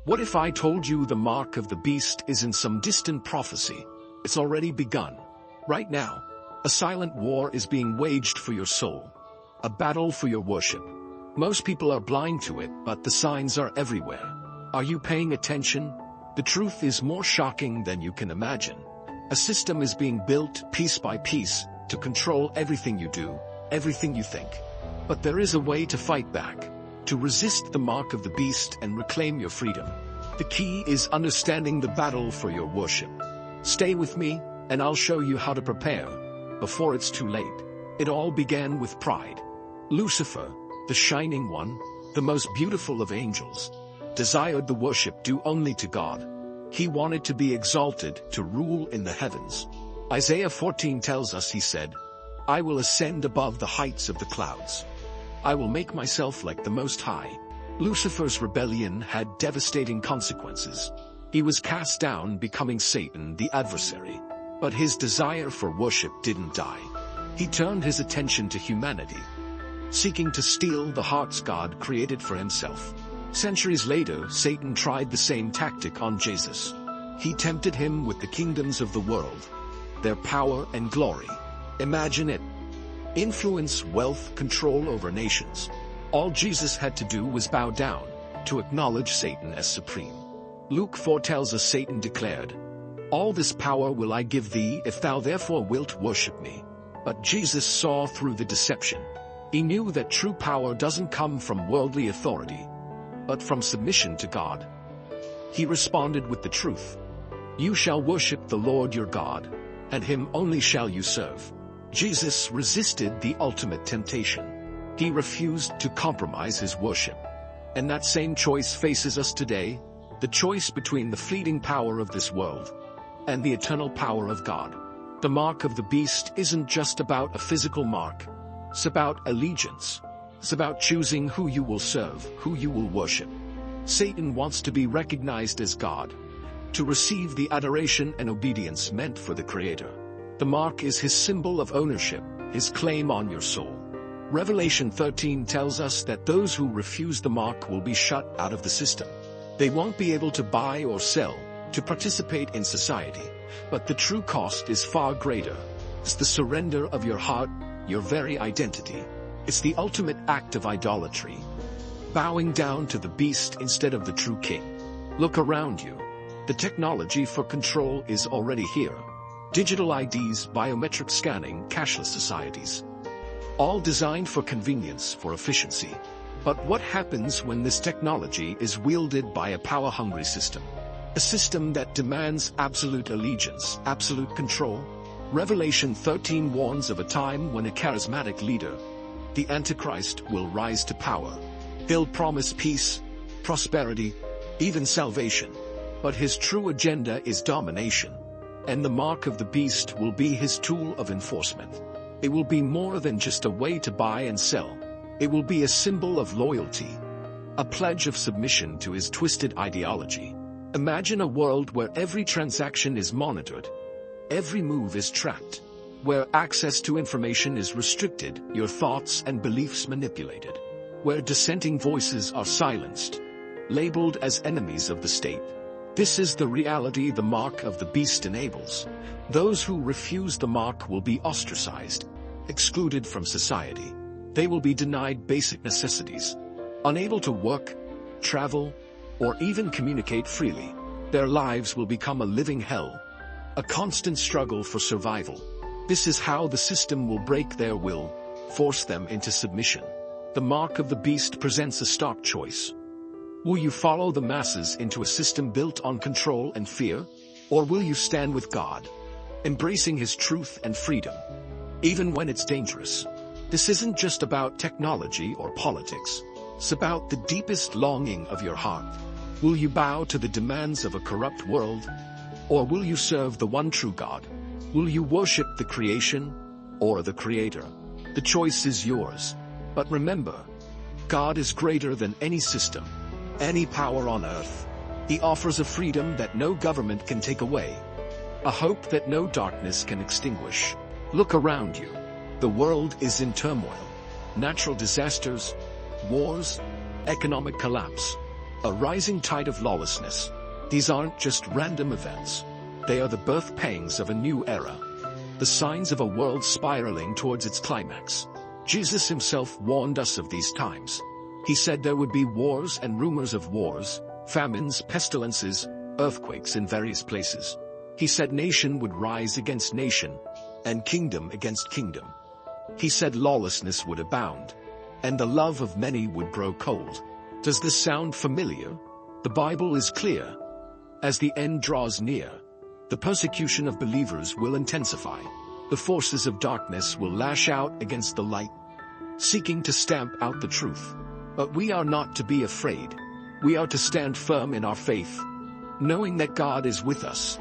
What if I told you the mark of the beast isn't some distant prophecy? It's already begun. Right now, a silent war is being waged for your soul. A battle for your worship. Most people are blind to it, but the signs are everywhere. Are you paying attention? The truth is more shocking than you can imagine. A system is being built piece by piece to control everything you do, everything you think. But there is a way to fight back, to resist the mark of the beast and reclaim your freedom. The key is understanding the battle for your worship. Stay with me, and I'll show you how to prepare before it's too late. It all began with pride. Lucifer, the shining one, the most beautiful of angels, desired the worship due only to God. He wanted to be exalted, to rule in the heavens. Isaiah 14 tells us, he said, "I will ascend above the heights of the clouds. I will make myself like the Most High." Lucifer's rebellion had devastating consequences. He was cast down, becoming Satan, the adversary. But his desire for worship didn't die. He turned his attention to humanity, seeking to steal the hearts God created for himself. Centuries later, Satan tried the same tactic on Jesus. He tempted him with the kingdoms of the world, their power and glory. Imagine it. Influence, wealth, control over nations. All Jesus had to do was bow down, to acknowledge Satan as supreme. Luke 4 tells us Satan declared, "All this power will I give thee, if thou therefore wilt worship me." But Jesus saw through the deception. He knew that true power doesn't come from worldly authority, but from submission to God. He responded with the truth. "You shall worship the Lord your God, and him only shall you serve." Jesus resisted the ultimate temptation. He refused to compromise his worship. And that same choice faces us today, the choice between the fleeting power of this world and the eternal power of God. The mark of the beast isn't just about a physical mark. It's about allegiance. It's about choosing who you will serve, who you will worship. Satan wants to be recognized as God, to receive the adoration and obedience meant for the Creator. The mark is his symbol of ownership, his claim on your soul. Revelation 13 tells us that those who refuse the mark will be shut out of the system. They won't be able to buy or sell, to participate in society. But the true cost is far greater. It's the surrender of your heart, your very identity. It's the ultimate act of idolatry, bowing down to the beast instead of the true king. Look around you. The technology for control is already here. Digital IDs, biometric scanning, cashless societies. All designed for convenience, for efficiency. But what happens when this technology is wielded by a power-hungry system? A system that demands absolute allegiance, absolute control? Revelation 13 warns of a time when a charismatic leader, the Antichrist, will rise to power. He'll promise peace, prosperity, even salvation. But his true agenda is domination. And the mark of the beast will be his tool of enforcement. It will be more than just a way to buy and sell. It will be a symbol of loyalty, a pledge of submission to his twisted ideology. Imagine a world where every transaction is monitored, every move is tracked, where access to information is restricted, your thoughts and beliefs manipulated, where dissenting voices are silenced, labeled as enemies of the state. This is the reality the mark of the beast enables. Those who refuse the mark will be ostracized, excluded from society. They will be denied basic necessities, unable to work, travel, or even communicate freely. Their lives will become a living hell, a constant struggle for survival. This is how the system will break their will, force them into submission. The mark of the beast presents a stark choice. Will you follow the masses into a system built on control and fear? Or will you stand with God, embracing his truth and freedom, even when it's dangerous? This isn't just about technology or politics. It's about the deepest longing of your heart. Will you bow to the demands of a corrupt world? Or will you serve the one true God? Will you worship the creation or the Creator? The choice is yours. But remember, God is greater than any system, any power on earth. He offers a freedom that no government can take away, a hope that no darkness can extinguish. Look around you. The world is in turmoil. Natural disasters, wars, economic collapse. A rising tide of lawlessness. These aren't just random events. They are the birth pangs of a new era. The signs of a world spiraling towards its climax. Jesus himself warned us of these times. He said there would be wars and rumors of wars, famines, pestilences, earthquakes in various places. He said nation would rise against nation, and kingdom against kingdom. He said lawlessness would abound, and the love of many would grow cold. Does this sound familiar? The Bible is clear. As the end draws near, the persecution of believers will intensify. The forces of darkness will lash out against the light, seeking to stamp out the truth. But we are not to be afraid. We are to stand firm in our faith, knowing that God is with us,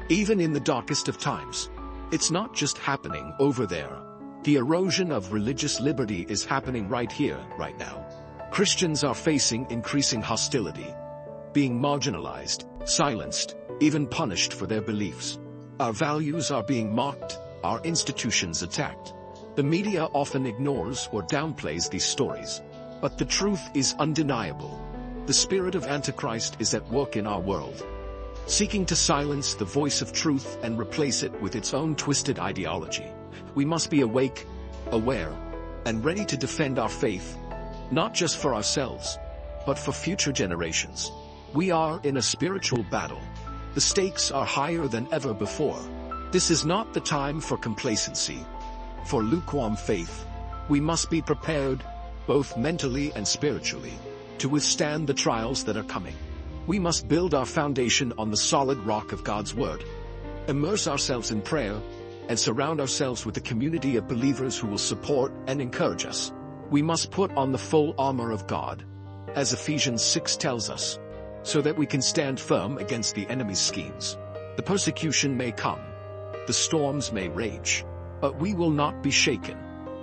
even in the darkest of times. It's not just happening over there. The erosion of religious liberty is happening right here, right now. Christians are facing increasing hostility, being marginalized, silenced, even punished for their beliefs. Our values are being mocked, our institutions attacked. The media often ignores or downplays these stories, but the truth is undeniable. The spirit of Antichrist is at work in our world, seeking to silence the voice of truth and replace it with its own twisted ideology. We must be awake, aware, and ready to defend our faith, not just for ourselves, but for future generations. We are in a spiritual battle. The stakes are higher than ever before. This is not the time for complacency, for lukewarm faith. We must be prepared, both mentally and spiritually, to withstand the trials that are coming. We must build our foundation on the solid rock of God's Word, immerse ourselves in prayer, and surround ourselves with a community of believers who will support and encourage us. We must put on the full armor of God, as Ephesians 6 tells us, so that we can stand firm against the enemy's schemes. The persecution may come, the storms may rage, but we will not be shaken.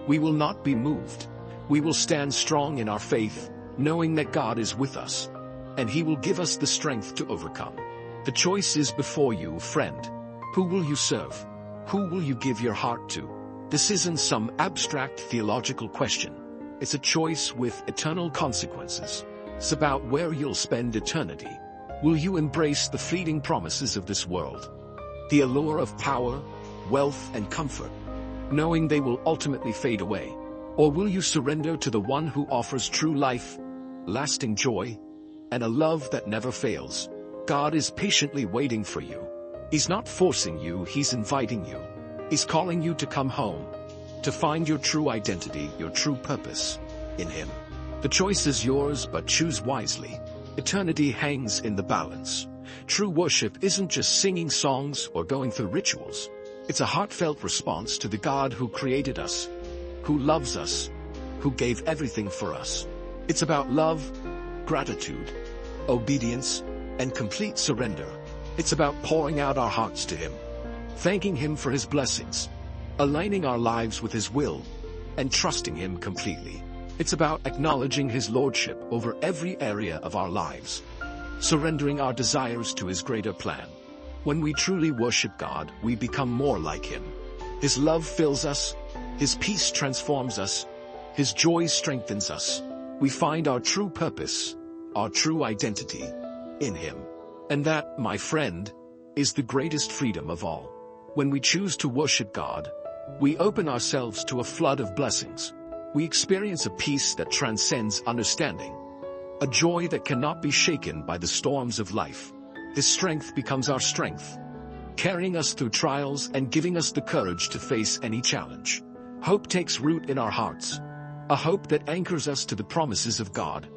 We will not be moved. We will stand strong in our faith, knowing that God is with us, and He will give us the strength to overcome. The choice is before you, friend. Who will you serve? Who will you give your heart to? This isn't some abstract theological question. It's a choice with eternal consequences. It's about where you'll spend eternity. Will you embrace the fleeting promises of this world, the allure of power, wealth, and comfort, knowing they will ultimately fade away? Or will you surrender to the one who offers true life, lasting joy, and a love that never fails? God is patiently waiting for you. He's not forcing you, He's inviting you. He's calling you to come home, to find your true identity, your true purpose in Him. The choice is yours, but choose wisely. Eternity hangs in the balance. True worship isn't just singing songs or going through rituals. It's a heartfelt response to the God who created us, who loves us, who gave everything for us. It's about love, gratitude, obedience, and complete surrender. It's about pouring out our hearts to Him, thanking Him for His blessings, aligning our lives with His will, and trusting Him completely. It's about acknowledging His lordship over every area of our lives, surrendering our desires to His greater plan. When we truly worship God, we become more like Him. His love fills us, His peace transforms us, His joy strengthens us. We find our true purpose, our true identity, in Him. And that, my friend, is the greatest freedom of all. When we choose to worship God, we open ourselves to a flood of blessings. We experience a peace that transcends understanding, a joy that cannot be shaken by the storms of life. This strength becomes our strength, carrying us through trials and giving us the courage to face any challenge. Hope takes root in our hearts, a hope that anchors us to the promises of God,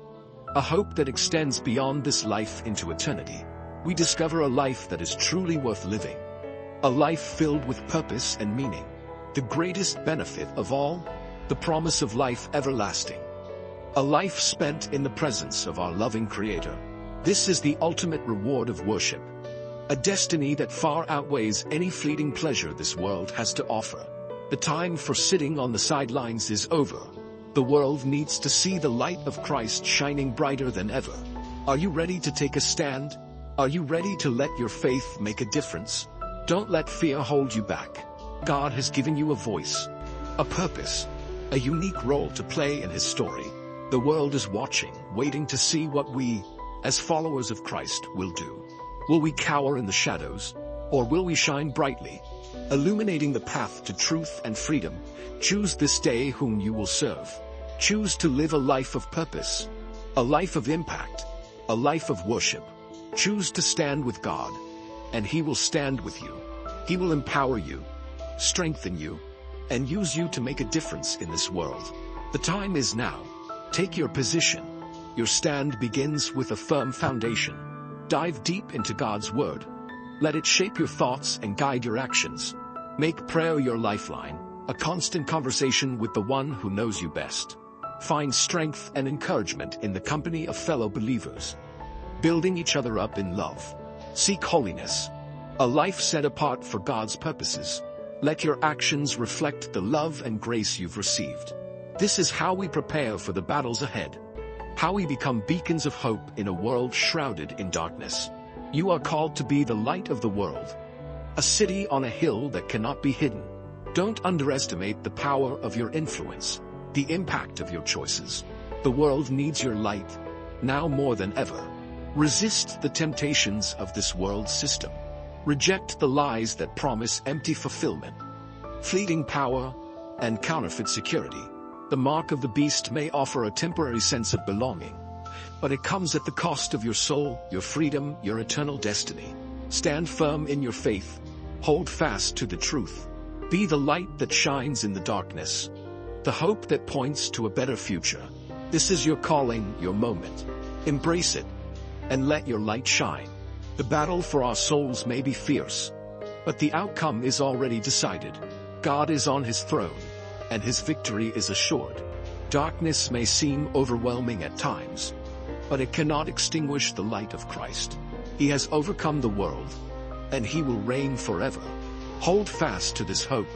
a hope that extends beyond this life into eternity. We discover a life that is truly worth living, a life filled with purpose and meaning. The greatest benefit of all, the promise of life everlasting, a life spent in the presence of our loving Creator. This is the ultimate reward of worship, a destiny that far outweighs any fleeting pleasure this world has to offer. The time for sitting on the sidelines is over. The world needs to see the light of Christ shining brighter than ever. Are you ready to take a stand? Are you ready to let your faith make a difference? Don't let fear hold you back. God has given you a voice, a purpose, a unique role to play in His story. The world is watching, waiting to see what we, as followers of Christ, will do. Will we cower in the shadows, or will we shine brightly, illuminating the path to truth and freedom? Choose this day whom you will serve. Choose to live a life of purpose, a life of impact, a life of worship. Choose to stand with God, and He will stand with you. He will empower you, strengthen you, and use you to make a difference in this world. The time is now. Take your position. Your stand begins with a firm foundation. Dive deep into God's Word. Let it shape your thoughts and guide your actions. Make prayer your lifeline, a constant conversation with the one who knows you best. Find strength and encouragement in the company of fellow believers, building each other up in love. Seek holiness, a life set apart for God's purposes. Let your actions reflect the love and grace you've received. This is how we prepare for the battles ahead, how we become beacons of hope in a world shrouded in darkness. You are called to be the light of the world, a city on a hill that cannot be hidden. Don't underestimate the power of your influence, the impact of your choices. The world needs your light, now more than ever. Resist the temptations of this world system. Reject the lies that promise empty fulfillment, fleeting power, and counterfeit security. The mark of the beast may offer a temporary sense of belonging, but it comes at the cost of your soul, your freedom, your eternal destiny. Stand firm in your faith. Hold fast to the truth. Be the light that shines in the darkness, the hope that points to a better future. This is your calling, your moment. Embrace it, and let your light shine. The battle for our souls may be fierce, but the outcome is already decided. God is on His throne, and His victory is assured. Darkness may seem overwhelming at times, but it cannot extinguish the light of Christ. He has overcome the world, and He will reign forever. Hold fast to this hope,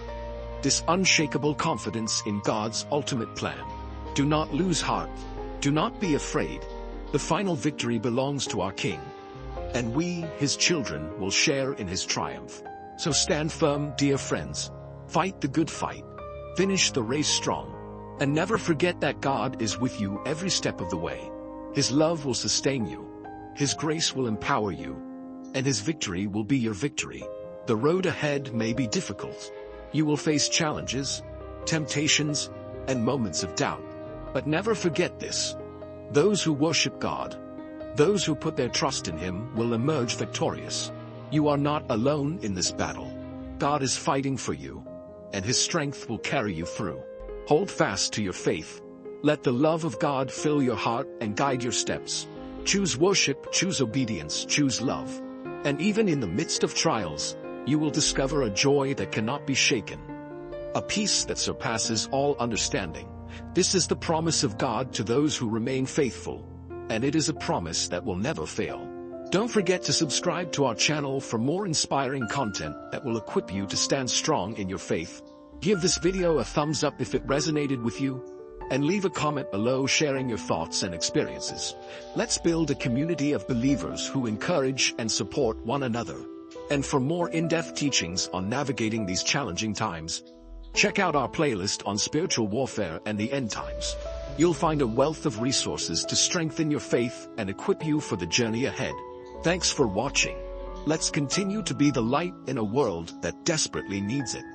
this unshakable confidence in God's ultimate plan. Do not lose heart. Do not be afraid. The final victory belongs to our King, and we, His children, will share in His triumph. So stand firm, dear friends. Fight the good fight. Finish the race strong. And never forget that God is with you every step of the way. His love will sustain you. His grace will empower you. And His victory will be your victory. The road ahead may be difficult. You will face challenges, temptations, and moments of doubt. But never forget this. Those who worship God, those who put their trust in Him, will emerge victorious. You are not alone in this battle. God is fighting for you, and His strength will carry you through. Hold fast to your faith. Let the love of God fill your heart and guide your steps. Choose worship, choose obedience, choose love. And even in the midst of trials, you will discover a joy that cannot be shaken, a peace that surpasses all understanding. This is the promise of God to those who remain faithful, and it is a promise that will never fail. Don't forget to subscribe to our channel for more inspiring content that will equip you to stand strong in your faith. Give this video a thumbs up if it resonated with you, and leave a comment below sharing your thoughts and experiences. Let's build a community of believers who encourage and support one another. And for more in-depth teachings on navigating these challenging times, check out our playlist on spiritual warfare and the end times. You'll find a wealth of resources to strengthen your faith and equip you for the journey ahead. Thanks for watching. Let's continue to be the light in a world that desperately needs it.